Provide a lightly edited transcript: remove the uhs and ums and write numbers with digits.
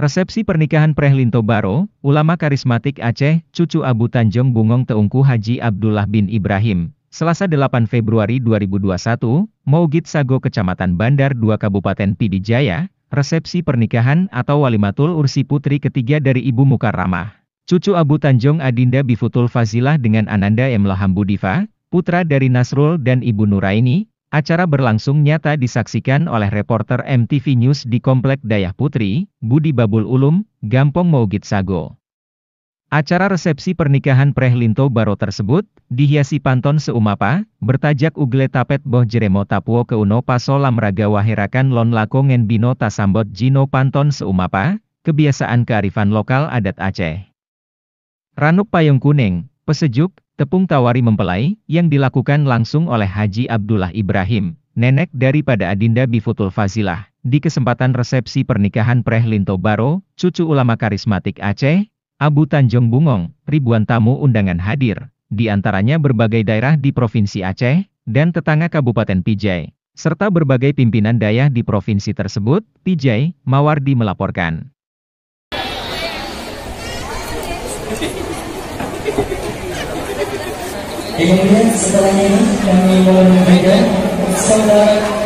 Resepsi pernikahan Prehlinto Baro, ulama karismatik Aceh, cucu Abu Tanjung Bungong Teungku Haji Abdullah bin Ibrahim, Selasa 8 Februari 2021, Maugid Sago Kecamatan Bandar 2 Kabupaten Pidijaya, resepsi pernikahan atau walimatul ursi putri ketiga dari Ibu Mukarramah. Cucu Abu Tanjung Adinda Bifutul Fazilah dengan Ananda M. Lahambudiva, putra dari Nasrul dan Ibu Nuraini. Acara berlangsung nyata disaksikan oleh reporter MTV News di Komplek Dayah Putri, Budi Babul Ulum, Gampong Maugid Sago. Acara resepsi pernikahan Prehlinto Baro tersebut, dihiasi pantun seumapa, bertajak Ugle Tapet Boh Jeremo Tapuo Keuno Paso Lamraga Waherakan Lon Lako Ngen Bino Tasambot Jino Pantun seumapa, kebiasaan kearifan lokal adat Aceh. Ranuk Payung Kuning, pesejuk, tepung tawari mempelai, yang dilakukan langsung oleh Haji Abdullah Ibrahim, nenek daripada Adinda Bifutul Fazilah, di kesempatan resepsi pernikahan Prehlinto Baro, cucu ulama karismatik Aceh, Abu Tanjung Bungong. Ribuan tamu undangan hadir, di antaranya berbagai daerah di Provinsi Aceh, dan tetangga Kabupaten Pijai, serta berbagai pimpinan dayah di provinsi tersebut. Pijai, Mawardi melaporkan. Kemudian setelahnya kami mohon saudara